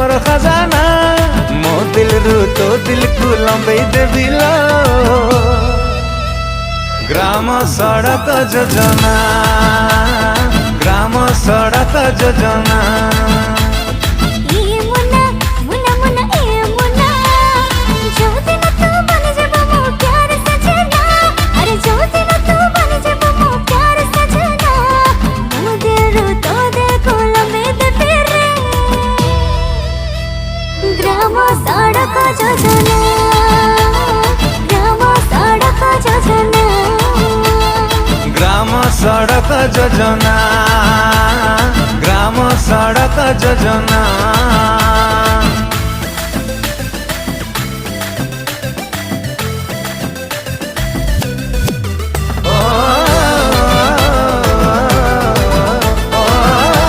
मोर खजाना मो दिल रु तो दिल को लंबे देविलो ग्राम सड़क योजना ग्राम सड़क योजना ग्राम सड़क योजना ग्राम सड़क योजना ग्राम सड़क योजना ग्राम सड़क योजना।